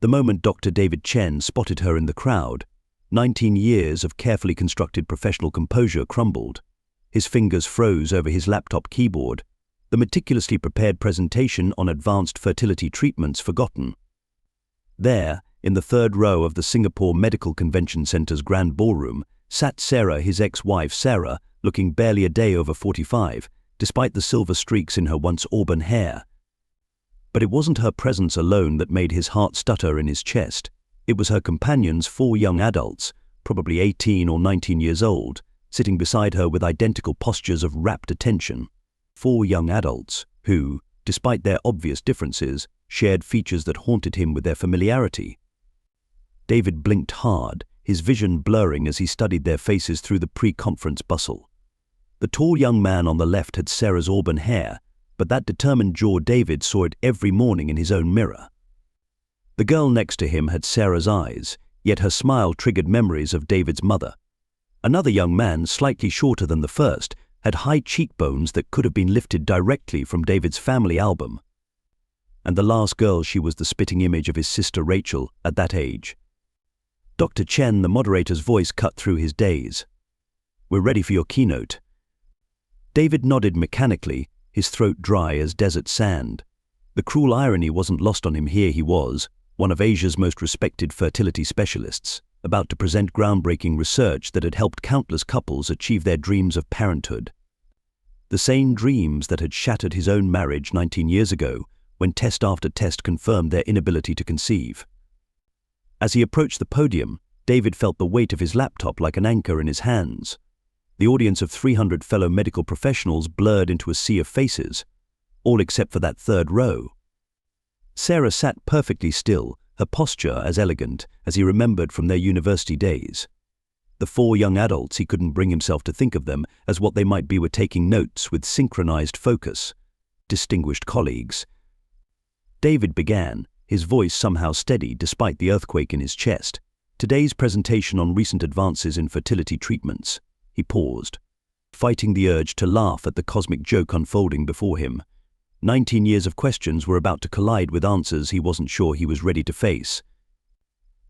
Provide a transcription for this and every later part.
The moment Dr. David Chen spotted her in the crowd, 19 years of carefully constructed professional composure crumbled. His fingers froze over his laptop keyboard, the meticulously prepared presentation on advanced fertility treatments forgotten. There, in the third row of the Singapore Medical Convention Center's grand ballroom, sat Sarah, his ex-wife Sarah, looking barely a day over 45, despite the silver streaks in her once auburn hair. But it wasn't her presence alone that made his heart stutter in his chest. It was her companions, 4 young adults, probably 18 or 19 years old, sitting beside her with identical postures of rapt attention. 4 young adults who, despite their obvious differences, shared features that haunted him with their familiarity. David blinked hard, his vision blurring as he studied their faces through the pre-conference bustle. The tall young man on the left had Sarah's auburn hair, but that determined jaw David saw it every morning in his own mirror. The girl next to him had Sarah's eyes, yet her smile triggered memories of David's mother. Another young man, slightly shorter than the first, had high cheekbones that could have been lifted directly from David's family album. And the last girl, she was the spitting image of his sister Rachel at that age. Dr. Chen, the moderator's voice cut through his daze. "We're ready for your keynote." David nodded mechanically, his throat dry as desert sand. The cruel irony wasn't lost on him. Here he was, one of Asia's most respected fertility specialists, about to present groundbreaking research that had helped countless couples achieve their dreams of parenthood. The same dreams that had shattered his own marriage 19 years ago, when test after test confirmed their inability to conceive. As he approached the podium, David felt the weight of his laptop like an anchor in his hands. The audience of 300 fellow medical professionals blurred into a sea of faces, all except for that third row. Sarah sat perfectly still, her posture as elegant as he remembered from their university days. The 4 young adults, he couldn't bring himself to think of them as what they might be, were taking notes with synchronized focus. Distinguished colleagues. David began, his voice somehow steady despite the earthquake in his chest. Today's presentation on recent advances in fertility treatments. He paused, fighting the urge to laugh at the cosmic joke unfolding before him. 19 years of questions were about to collide with answers he wasn't sure he was ready to face.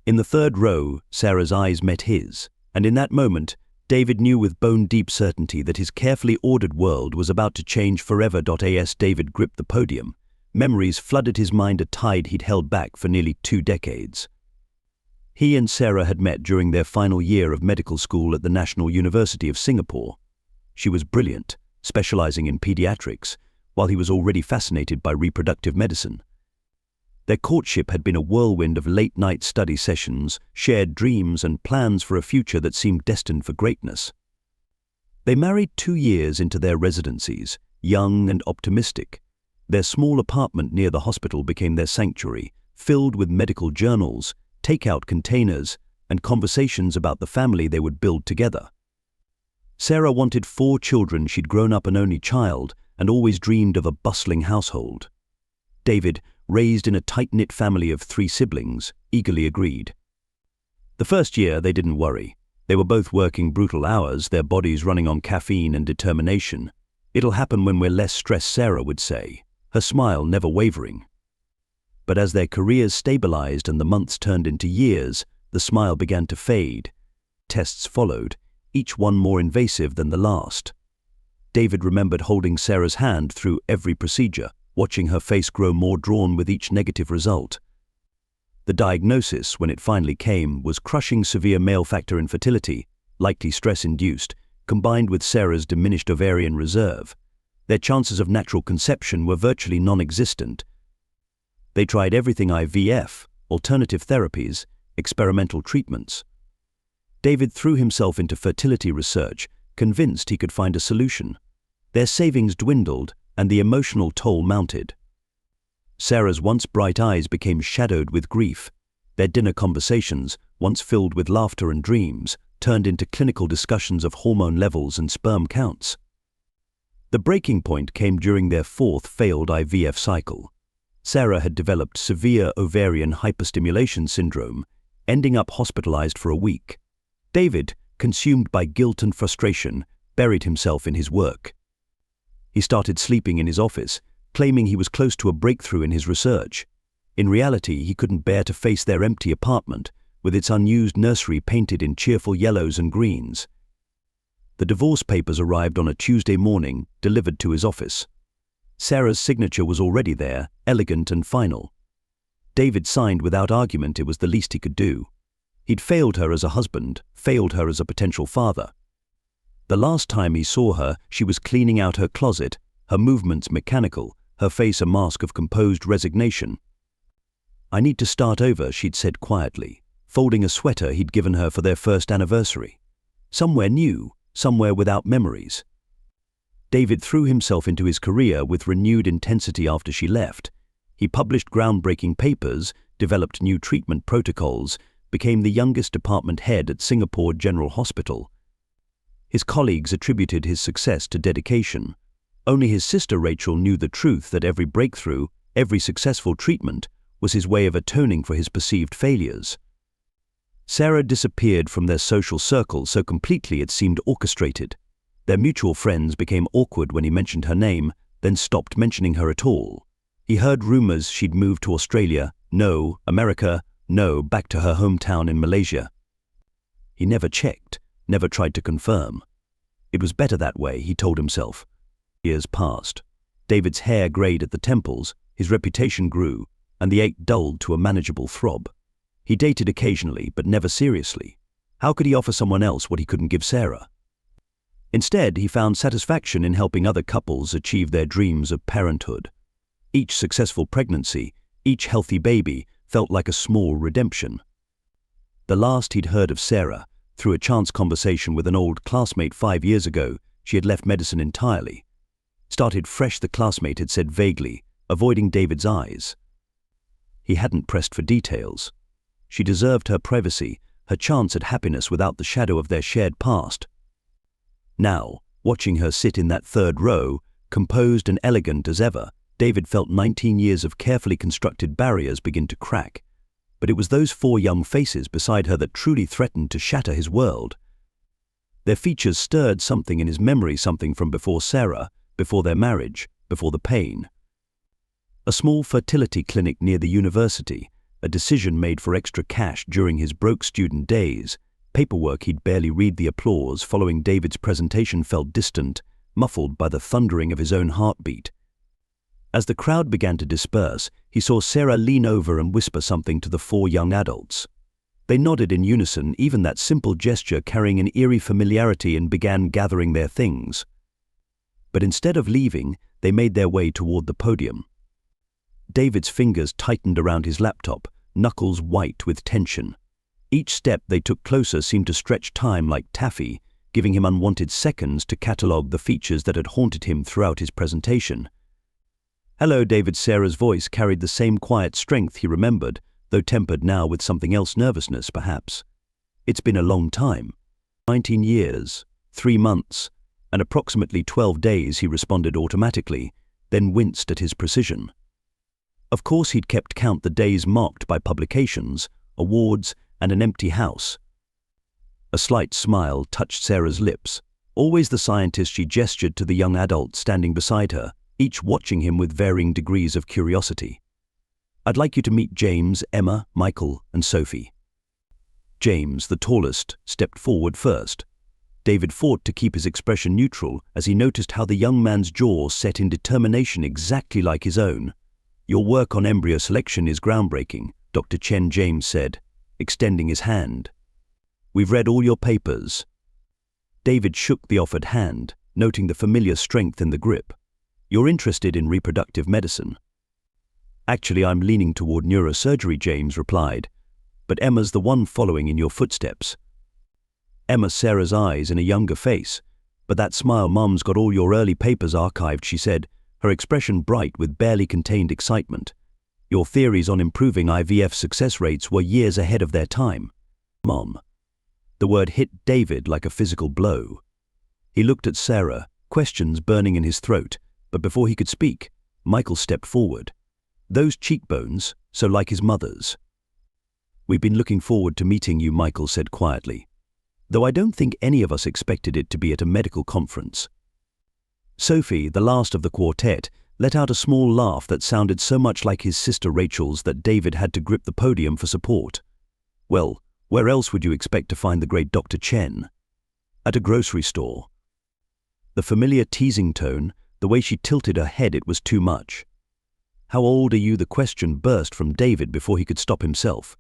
In the third row, Sarah's eyes met his, and in that moment, David knew with bone-deep certainty that his carefully ordered world was about to change forever. As David gripped the podium, memories flooded his mind, a tide he'd held back for nearly 2 decades. He and Sarah had met during their final year of medical school at the National University of Singapore. She was brilliant, specializing in pediatrics, while he was already fascinated by reproductive medicine. Their courtship had been a whirlwind of late-night study sessions, shared dreams, and plans for a future that seemed destined for greatness. They married 2 years into their residencies, young and optimistic. Their small apartment near the hospital became their sanctuary, filled with medical journals, takeout containers, and conversations about the family they would build together. Sarah wanted 4 children. She'd grown up an only child and always dreamed of a bustling household. David, raised in a tight-knit family of 3 siblings, eagerly agreed. The first year they didn't worry. They were both working brutal hours, their bodies running on caffeine and determination. "It'll happen when we're less stressed," Sarah would say, her smile never wavering. But as their careers stabilized and the months turned into years, the smile began to fade. Tests followed, each one more invasive than the last. David remembered holding Sarah's hand through every procedure, watching her face grow more drawn with each negative result. The diagnosis, when it finally came, was crushing: severe male factor infertility, likely stress-induced, combined with Sarah's diminished ovarian reserve. Their chances of natural conception were virtually non-existent. They tried everything: IVF, alternative therapies, experimental treatments. David threw himself into fertility research, convinced he could find a solution. Their savings dwindled, and the emotional toll mounted. Sarah's once bright eyes became shadowed with grief. Their dinner conversations, once filled with laughter and dreams, turned into clinical discussions of hormone levels and sperm counts. The breaking point came during their 4th failed IVF cycle. Sarah had developed severe ovarian hyperstimulation syndrome, ending up hospitalized for a week. David, consumed by guilt and frustration, buried himself in his work. He started sleeping in his office, claiming he was close to a breakthrough in his research. In reality, he couldn't bear to face their empty apartment, with its unused nursery painted in cheerful yellows and greens. The divorce papers arrived on a Tuesday morning, delivered to his office. Sarah's signature was already there, elegant and final. David signed without argument. It was the least he could do. He'd failed her as a husband, failed her as a potential father. The last time he saw her, she was cleaning out her closet, her movements mechanical, her face a mask of composed resignation. "I need to start over," she'd said quietly, folding a sweater he'd given her for their first anniversary. Somewhere new, somewhere without memories. David threw himself into his career with renewed intensity after she left. He published groundbreaking papers, developed new treatment protocols, became the youngest department head at Singapore General Hospital. His colleagues attributed his success to dedication. Only his sister Rachel knew the truth that every breakthrough, every successful treatment, was his way of atoning for his perceived failures. Sarah disappeared from their social circle so completely it seemed orchestrated. Their mutual friends became awkward when he mentioned her name, then stopped mentioning her at all. He heard rumors she'd moved to Australia, no, America, no, back to her hometown in Malaysia. He never checked, never tried to confirm. It was better that way, he told himself. Years passed. David's hair grayed at the temples, his reputation grew, and the ache dulled to a manageable throb. He dated occasionally, but never seriously. How could he offer someone else what he couldn't give Sarah? Instead, he found satisfaction in helping other couples achieve their dreams of parenthood. Each successful pregnancy, each healthy baby, felt like a small redemption. The last he'd heard of Sarah, through a chance conversation with an old classmate 5 years ago, she had left medicine entirely. Started fresh, the classmate had said vaguely, avoiding David's eyes. He hadn't pressed for details. She deserved her privacy, her chance at happiness without the shadow of their shared past. Now, watching her sit in that third row, composed and elegant as ever, David felt 19 years of carefully constructed barriers begin to crack. But it was those 4 young faces beside her that truly threatened to shatter his world. Their features stirred something in his memory, something from before Sarah, before their marriage, before the pain. A small fertility clinic near the university, a decision made for extra cash during his broke student days, paperwork he'd barely read. The applause following David's presentation felt distant, muffled by the thundering of his own heartbeat. As the crowd began to disperse, he saw Sarah lean over and whisper something to the 4 young adults. They nodded in unison, even that simple gesture carrying an eerie familiarity, and began gathering their things. But instead of leaving, they made their way toward the podium. David's fingers tightened around his laptop, knuckles white with tension. Each step they took closer seemed to stretch time like taffy, giving him unwanted seconds to catalogue the features that had haunted him throughout his presentation. "Hello, David." Sarah's voice carried the same quiet strength he remembered, though tempered now with something else, nervousness perhaps. "It's been a long time." 19 years, 3 months, and approximately 12 days, he responded automatically, then winced at his precision. Of course he'd kept count, the days marked by publications, awards, and an empty house. A slight smile touched Sarah's lips. Always the scientist, she gestured to the young adults standing beside her, each watching him with varying degrees of curiosity. "I'd like you to meet James, Emma, Michael, and Sophie." James, the tallest, stepped forward first. David fought to keep his expression neutral as he noticed how the young man's jaw set in determination exactly like his own. "Your work on embryo selection is groundbreaking," Dr. Chen, James said, extending his hand. "We've read all your papers." David shook the offered hand, noting the familiar strength in the grip. "You're interested in reproductive medicine?" "Actually, I'm leaning toward neurosurgery," James replied. "But Emma's the one following in your footsteps." Emma, Sarah's eyes in a younger face. "But that smile, Mum's got all your early papers archived," she said, her expression bright with barely contained excitement. "Your theories on improving IVF success rates were years ahead of their time." "Mom." The word hit David like a physical blow. He looked at Sarah, questions burning in his throat, but before he could speak, Michael stepped forward. Those cheekbones, so like his mother's. "We've been looking forward to meeting you," Michael said quietly, "though I don't think any of us expected it to be at a medical conference." Sophie, the last of the quartet, let out a small laugh that sounded so much like his sister Rachel's that David had to grip the podium for support. Well, where else would you expect to find the great Dr. Chen? At a grocery store. The familiar teasing tone, the way she tilted her head, it was too much. How old are you? The question burst from David before he could stop himself.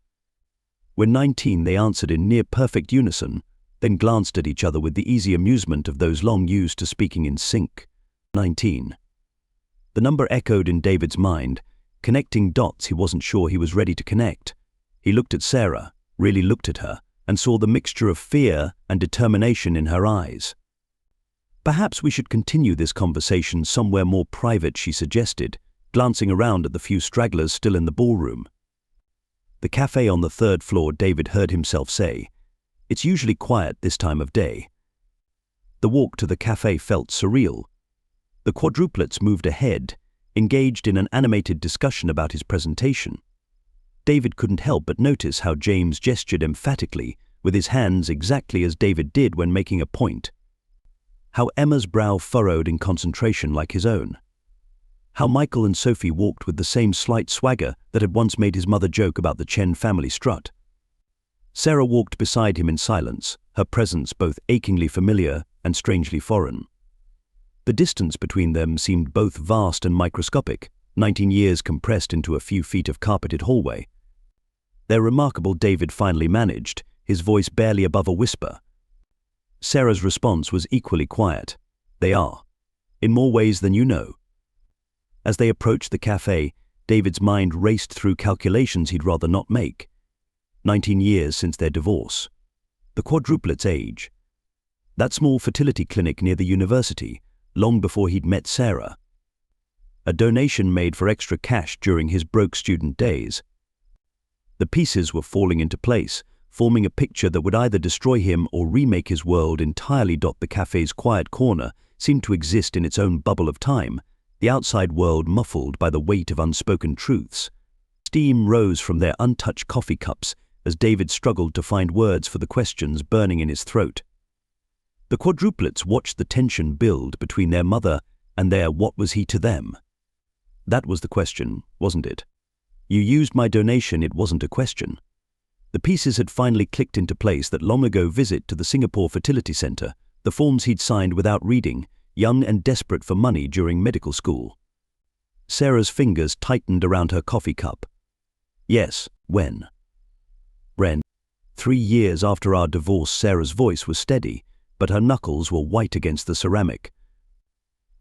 When 19, they answered in near-perfect unison, then glanced at each other with the easy amusement of those long used to speaking in sync. 19. The number echoed in David's mind, connecting dots he wasn't sure he was ready to connect. He looked at Sarah, really looked at her, and saw the mixture of fear and determination in her eyes. Perhaps we should continue this conversation somewhere more private, she suggested, glancing around at the few stragglers still in the ballroom. The cafe on the 3rd floor, David heard himself say. It's usually quiet this time of day. The walk to the cafe felt surreal. The quadruplets moved ahead, engaged in an animated discussion about his presentation. David couldn't help but notice how James gestured emphatically with his hands exactly as David did when making a point. How Emma's brow furrowed in concentration like his own. How Michael and Sophie walked with the same slight swagger that had once made his mother joke about the Chen family strut. Sarah walked beside him in silence, her presence both achingly familiar and strangely foreign. The distance between them seemed both vast and microscopic, 19 years compressed into a few feet of carpeted hallway. Their remarkable David finally managed, his voice barely above a whisper. Sarah's response was equally quiet. They are. In more ways than you know. As they approached the cafe, David's mind raced through calculations he'd rather not make. 19 years since their divorce. The quadruplets' age. That small fertility clinic near the university, long before he'd met Sarah. A donation made for extra cash during his broke student days. The pieces were falling into place, forming a picture that would either destroy him or remake his world entirely. The cafe's quiet corner seemed to exist in its own bubble of time, the outside world muffled by the weight of unspoken truths. Steam rose from their untouched coffee cups as David struggled to find words for the questions burning in his throat. The quadruplets watched the tension build between their mother and their what was he to them. That was the question, wasn't it? You used my donation, it wasn't a question. The pieces had finally clicked into place. That long ago visit to the Singapore Fertility Center, the forms he'd signed without reading, young and desperate for money during medical school. Sarah's fingers tightened around her coffee cup. Yes, when? Ren. 3 years after our divorce. Sarah's voice was steady, but her knuckles were white against the ceramic.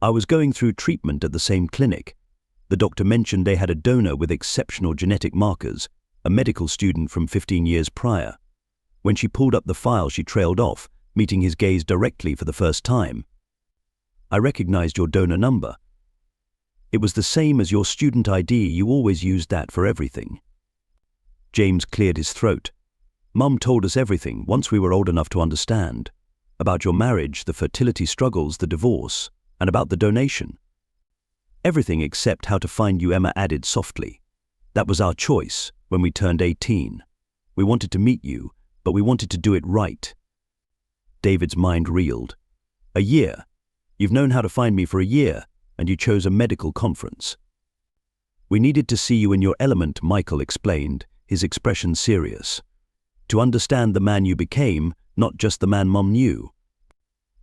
I was going through treatment at the same clinic. The doctor mentioned they had a donor with exceptional genetic markers, a medical student from 15 years prior. When she pulled up the file, she trailed off, meeting his gaze directly for the first time. I recognized your donor number. It was the same as your student ID. You always used that for everything. James cleared his throat. Mum told us everything once we were old enough to understand. About your marriage, the fertility struggles, the divorce, and about the donation. Everything except how to find you, Emma added softly. That was our choice when we turned 18. We wanted to meet you, but we wanted to do it right. David's mind reeled. A year. You've known how to find me for a year, and you chose a medical conference. We needed to see you in your element, Michael explained, his expression serious. To understand the man you became, not just the man Mum knew.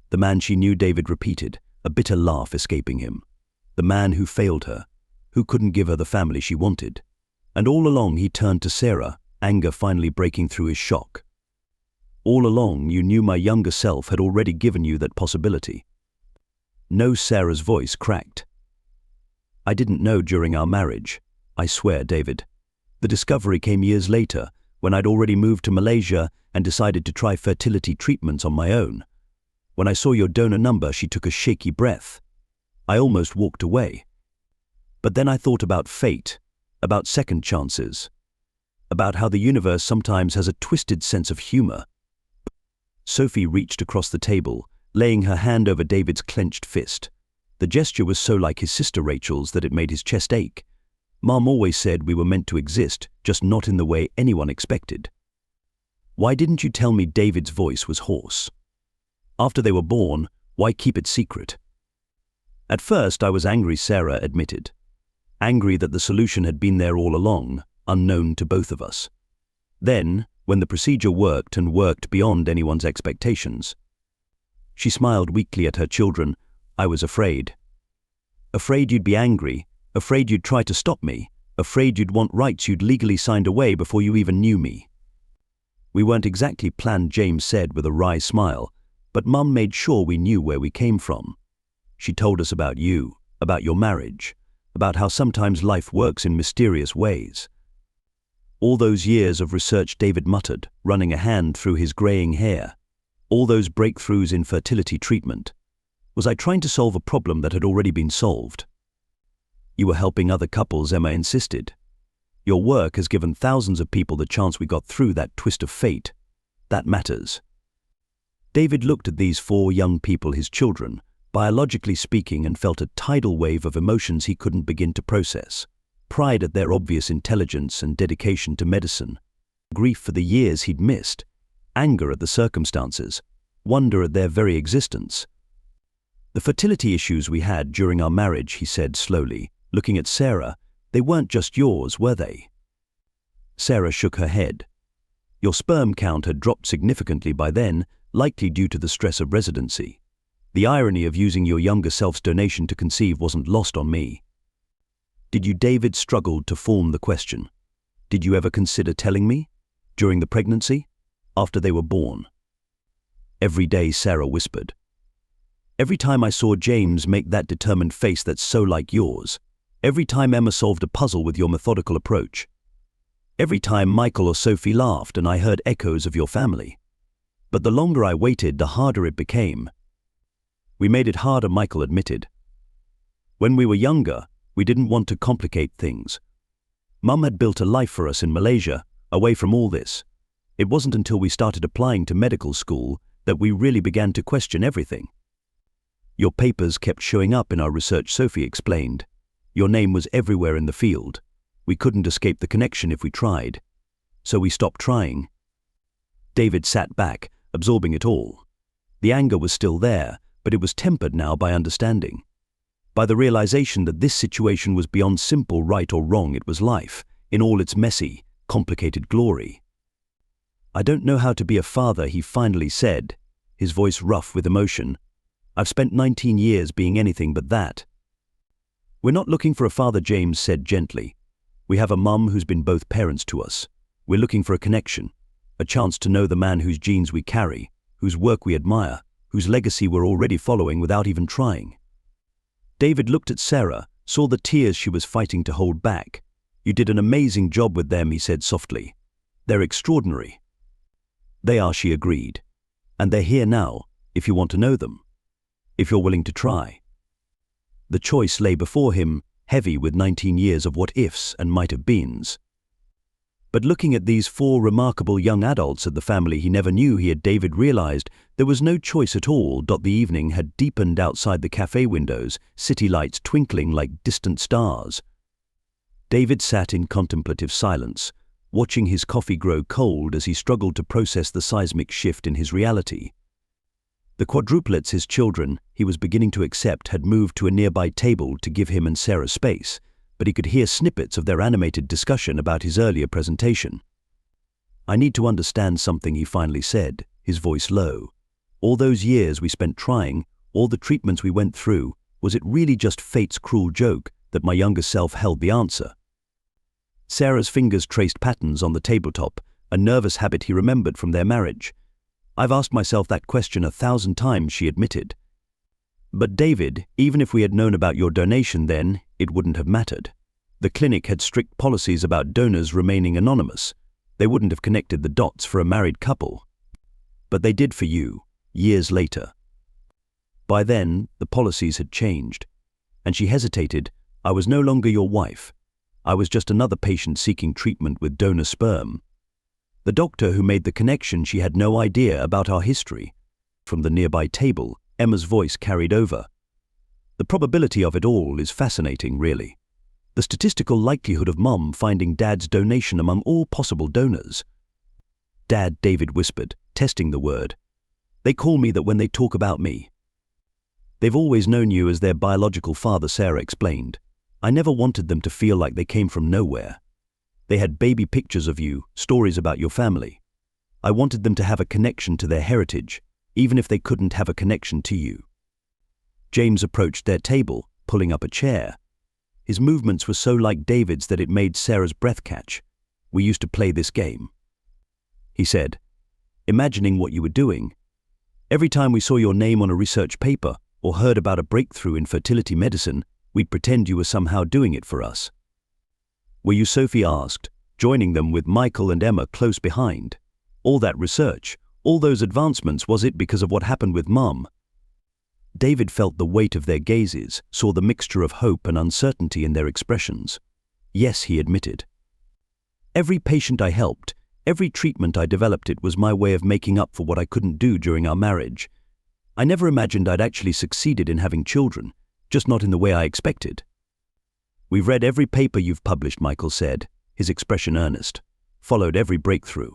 The man she knew, David repeated, a bitter laugh escaping him. The man who failed her, who couldn't give her the family she wanted. And all along he turned to Sarah, anger finally breaking through his shock. All along you knew my younger self had already given you that possibility. No, Sarah's voice cracked. I didn't know during our marriage. I swear, David. The discovery came years later, when I'd already moved to Malaysia and decided to try fertility treatments on my own. When I saw your donor number, she took a shaky breath. I almost walked away. But then I thought about fate, about second chances, about how the universe sometimes has a twisted sense of humor. Sophie reached across the table, laying her hand over David's clenched fist. The gesture was so like his sister Rachel's that it made his chest ache. Mom always said we were meant to exist, just not in the way anyone expected. Why didn't you tell me? David's voice was hoarse. After they were born, why keep it secret? At first, I was angry, Sarah admitted. Angry that the solution had been there all along, unknown to both of us. Then, when the procedure worked and worked beyond anyone's expectations, she smiled weakly at her children. I was afraid. Afraid you'd be angry, afraid you'd try to stop me, afraid you'd want rights you'd legally signed away before you even knew me. We weren't exactly planned, James said with a wry smile, but Mum made sure we knew where we came from. She told us about you, about your marriage, about how sometimes life works in mysterious ways. All those years of research, David muttered, running a hand through his graying hair. All those breakthroughs in fertility treatment. Was I trying to solve a problem that had already been solved? You were helping other couples, Emma insisted. Your work has given thousands of people the chance we got through that twist of fate. That matters. David looked at these 4 young people, his children, biologically speaking, and felt a tidal wave of emotions he couldn't begin to process. Pride at their obvious intelligence and dedication to medicine. Grief for the years he'd missed. Anger at the circumstances. Wonder at their very existence. The fertility issues we had during our marriage, he said slowly, looking at Sarah, they weren't just yours, were they? Sarah shook her head. Your sperm count had dropped significantly by then, likely due to the stress of residency. The irony of using your younger self's donation to conceive wasn't lost on me. Did you? David struggled to form the question. Did you ever consider telling me? During the pregnancy? After they were born? Every day, Sarah whispered. Every time I saw James make that determined face that's so like yours. Every time Emma solved a puzzle with your methodical approach. Every time Michael or Sophie laughed and I heard echoes of your family. But the longer I waited, the harder it became. We made it harder, Michael admitted. When we were younger, we didn't want to complicate things. Mum had built a life for us in Malaysia, away from all this. It wasn't until we started applying to medical school that we really began to question everything. Your papers kept showing up in our research, Sophie explained. Your name was everywhere in the field. We couldn't escape the connection if we tried. So we stopped trying. David sat back, absorbing it all. The anger was still there, but it was tempered now by understanding. By the realization that this situation was beyond simple right or wrong. It was life, in all its messy, complicated glory. I don't know how to be a father, he finally said, his voice rough with emotion. I've spent 19 years being anything but that. We're not looking for a father, James said gently. We have a mum who's been both parents to us. We're looking for a connection, a chance to know the man whose genes we carry, whose work we admire, whose legacy we're already following without even trying. David looked at Sarah, saw the tears she was fighting to hold back. You did an amazing job with them, he said softly. They're extraordinary. They are, she agreed. And they're here now, if you want to know them. If you're willing to try. The choice lay before him, heavy with 19 years of what-ifs and might-have-beens. But looking at these 4 remarkable young adults at the family he never knew he had, David realized there was no choice at all. The evening had deepened outside the cafe windows, city lights twinkling like distant stars. David sat in contemplative silence, watching his coffee grow cold as he struggled to process the seismic shift in his reality. The quadruplets, his children, he was beginning to accept, had moved to a nearby table to give him and Sarah space, but he could hear snippets of their animated discussion about his earlier presentation. I need to understand something, he finally said, his voice low. All those years we spent trying, all the treatments we went through, was it really just fate's cruel joke that my younger self held the answer? Sarah's fingers traced patterns on the tabletop, a nervous habit he remembered from their marriage. I've asked myself that question 1,000 times, she admitted. But David, even if we had known about your donation then, it wouldn't have mattered. The clinic had strict policies about donors remaining anonymous. They wouldn't have connected the dots for a married couple. But they did for you, years later. By then, the policies had changed. And she hesitated. I was no longer your wife. I was just another patient seeking treatment with donor sperm. The doctor who made the connection, she had no idea about our history. From the nearby table, Emma's voice carried over. The probability of it all is fascinating, really. The statistical likelihood of Mum finding Dad's donation among all possible donors. Dad, David whispered, testing the word. They call me that when they talk about me. They've always known you as their biological father, Sarah explained. I never wanted them to feel like they came from nowhere. They had baby pictures of you, stories about your family. I wanted them to have a connection to their heritage, even if they couldn't have a connection to you. James approached their table, pulling up a chair. His movements were so like David's that it made Sarah's breath catch. We used to play this game. He said, imagining what you were doing. Every time we saw your name on a research paper or heard about a breakthrough in fertility medicine, we'd pretend you were somehow doing it for us. Were you, Sophie asked, joining them with Michael and Emma close behind? All that research, all those advancements, was it because of what happened with Mum? David felt the weight of their gazes, saw the mixture of hope and uncertainty in their expressions. Yes, he admitted. Every patient I helped, every treatment I developed, it was my way of making up for what I couldn't do during our marriage. I never imagined I'd actually succeeded in having children, just not in the way I expected. We've read every paper you've published, Michael said, his expression earnest. Followed every breakthrough.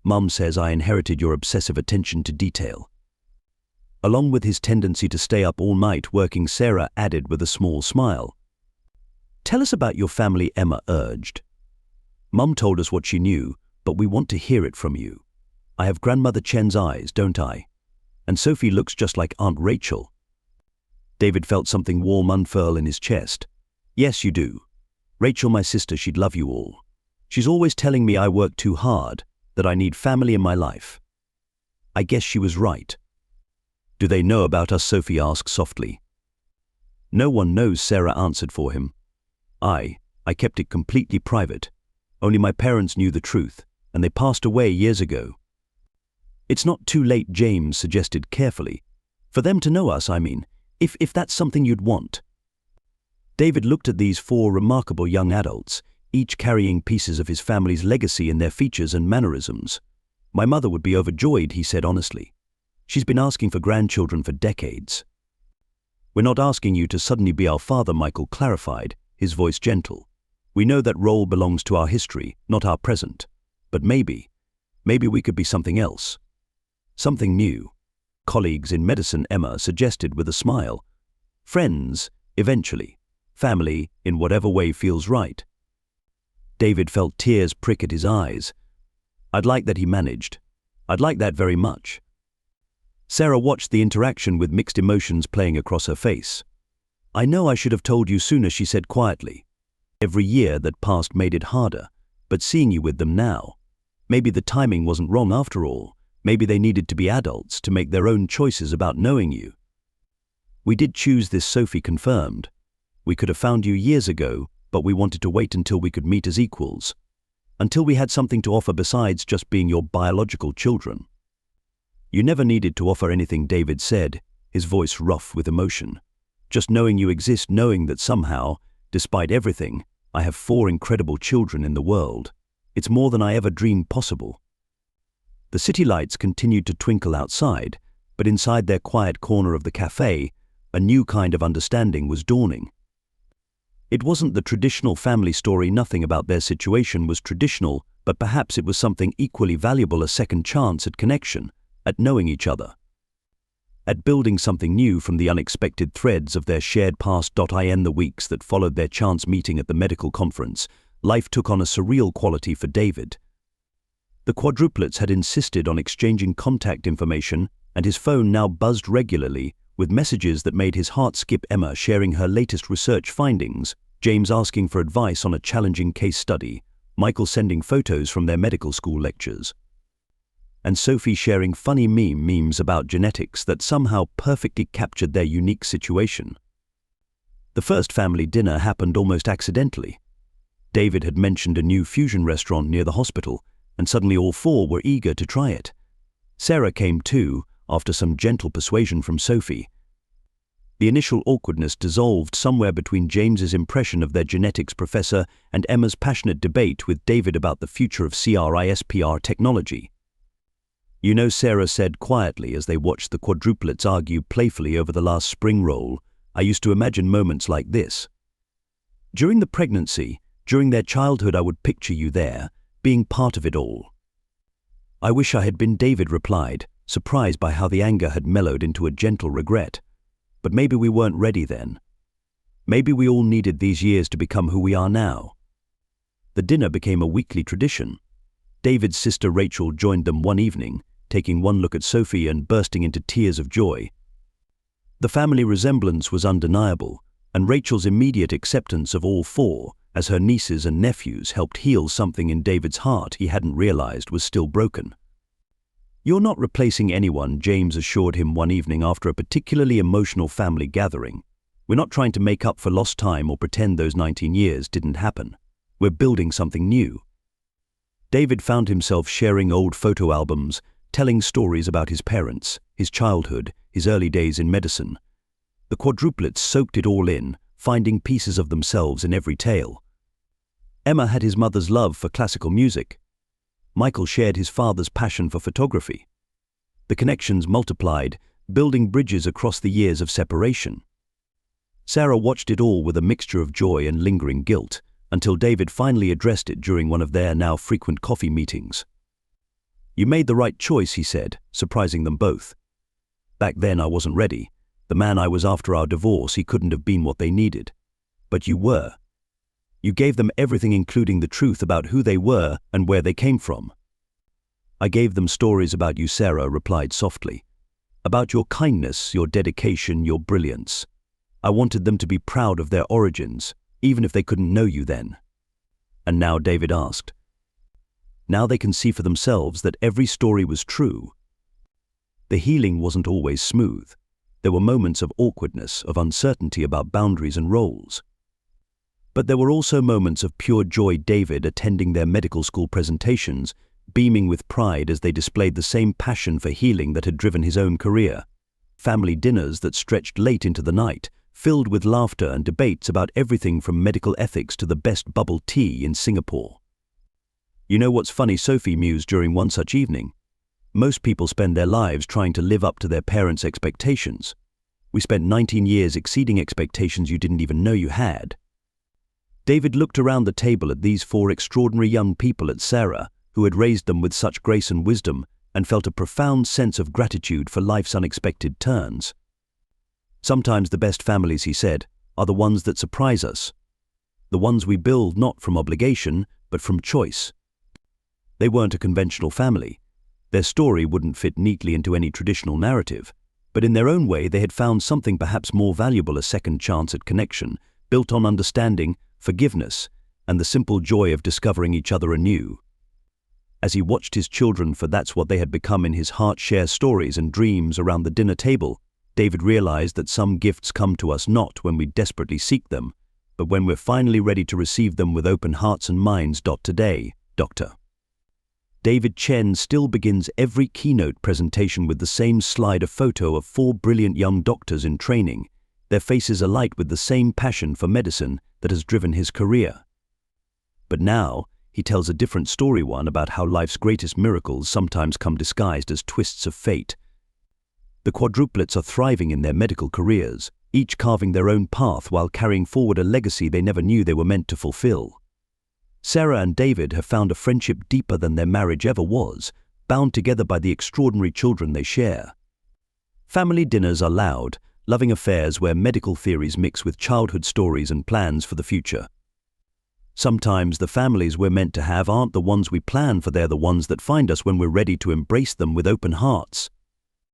Mum says I inherited your obsessive attention to detail. Along with his tendency to stay up all night working, Sarah added with a small smile. Tell us about your family, Emma urged. Mum told us what she knew, but we want to hear it from you. I have grandmother Chen's eyes, don't I? And Sophie looks just like Aunt Rachel. David felt something warm unfurl in his chest. Yes, you do. Rachel, my sister, she'd love you all. She's always telling me I work too hard, that I need family in my life. I guess she was right. Do they know about us? Sophie asked softly. No one knows, Sarah answered for him. I kept it completely private. Only my parents knew the truth, and they passed away years ago. It's not too late, James suggested carefully. For them to know us, I mean, if that's something you'd want. David looked at these four remarkable young adults, each carrying pieces of his family's legacy in their features and mannerisms. My mother would be overjoyed, he said honestly. She's been asking for grandchildren for decades. We're not asking you to suddenly be our father, Michael clarified, his voice gentle. We know that role belongs to our history, not our present. But maybe we could be something else. Something new. Colleagues in medicine, Emma suggested with a smile. Friends, eventually. Family, in whatever way feels right. David felt tears prick at his eyes. I'd like that, he managed. I'd like that very much. Sarah watched the interaction with mixed emotions playing across her face. I know I should have told you sooner, she said quietly. Every year that passed made it harder, but seeing you with them now, maybe the timing wasn't wrong after all. Maybe they needed to be adults to make their own choices about knowing you. We did choose this, Sophie confirmed. We could have found you years ago, but we wanted to wait until we could meet as equals. Until we had something to offer besides just being your biological children. You never needed to offer anything, David said, his voice rough with emotion. Just knowing you exist, knowing that somehow, despite everything, I have 4 incredible children in the world. It's more than I ever dreamed possible. The city lights continued to twinkle outside, but inside their quiet corner of the cafe, a new kind of understanding was dawning. It wasn't the traditional family story, nothing about their situation was traditional, but perhaps it was something equally valuable, a second chance at connection, at knowing each other. At building something new from the unexpected threads of their shared past. In the weeks that followed their chance meeting at the medical conference, life took on a surreal quality for David. The quadruplets had insisted on exchanging contact information, and his phone now buzzed regularly with messages that made his heart skip. Emma sharing her latest research findings, James asking for advice on a challenging case study, Michael sending photos from their medical school lectures, and Sophie sharing funny memes about genetics that somehow perfectly captured their unique situation. The first family dinner happened almost accidentally. David had mentioned a new fusion restaurant near the hospital, and suddenly all 4 were eager to try it. Sarah came too, after some gentle persuasion from Sophie. The initial awkwardness dissolved somewhere between James's impression of their genetics professor and Emma's passionate debate with David about the future of CRISPR technology. You know, Sarah said quietly as they watched the quadruplets argue playfully over the last spring roll, I used to imagine moments like this. During the pregnancy, during their childhood, I would picture you there, being part of it all. I wish I had been, David replied, surprised by how the anger had mellowed into a gentle regret. But maybe we weren't ready then. Maybe we all needed these years to become who we are now. The dinner became a weekly tradition. David's sister Rachel joined them one evening, taking one look at Sophie and bursting into tears of joy. The family resemblance was undeniable, and Rachel's immediate acceptance of all four as her nieces and nephews helped heal something in David's heart he hadn't realized was still broken. "You're not replacing anyone," James assured him one evening after a particularly emotional family gathering. "We're not trying to make up for lost time or pretend those 19 years didn't happen. We're building something new." David found himself sharing old photo albums, telling stories about his parents, his childhood, his early days in medicine. The quadruplets soaked it all in, finding pieces of themselves in every tale. Emma had his mother's love for classical music. Michael shared his father's passion for photography. The connections multiplied, building bridges across the years of separation. Sarah watched it all with a mixture of joy and lingering guilt, until David finally addressed it during one of their now frequent coffee meetings. "You made the right choice," he said, surprising them both. "Back then I wasn't ready. The man I was after our divorce, he couldn't have been what they needed. But you were. You gave them everything, including the truth about who they were and where they came from." "I gave them stories about you," Sarah replied softly. "About your kindness, your dedication, your brilliance. I wanted them to be proud of their origins, even if they couldn't know you then." And now, David asked, now they can see for themselves that every story was true. The healing wasn't always smooth. There were moments of awkwardness, of uncertainty about boundaries and roles. But there were also moments of pure joy. David attending their medical school presentations, beaming with pride as they displayed the same passion for healing that had driven his own career. Family dinners that stretched late into the night, filled with laughter and debates about everything from medical ethics to the best bubble tea in Singapore. "You know what's funny?" Sophie mused during one such evening. "Most people spend their lives trying to live up to their parents' expectations. We spent 19 years exceeding expectations you didn't even know you had." David looked around the table at these four extraordinary young people, at Sarah, who had raised them with such grace and wisdom, and felt a profound sense of gratitude for life's unexpected turns. "Sometimes the best families," he said, "are the ones that surprise us. The ones we build not from obligation, but from choice." They weren't a conventional family. Their story wouldn't fit neatly into any traditional narrative, but in their own way they had found something perhaps more valuable: a second chance at connection, built on understanding, forgiveness, and the simple joy of discovering each other anew. As he watched his children, for that's what they had become in his heart, share stories and dreams around the dinner table, David realized that some gifts come to us not when we desperately seek them, but when we're finally ready to receive them with open hearts and minds. Today, Dr. David Chen still begins every keynote presentation with the same slide, a photo of four brilliant young doctors in training, their faces alight with the same passion for medicine that has driven his career. But now, he tells a different story, one about how life's greatest miracles sometimes come disguised as twists of fate. The quadruplets are thriving in their medical careers, each carving their own path while carrying forward a legacy they never knew they were meant to fulfill. Sarah and David have found a friendship deeper than their marriage ever was, bound together by the extraordinary children they share. Family dinners are loud, loving affairs where medical theories mix with childhood stories and plans for the future. Sometimes the families we're meant to have aren't the ones we plan for, they're the ones that find us when we're ready to embrace them with open hearts.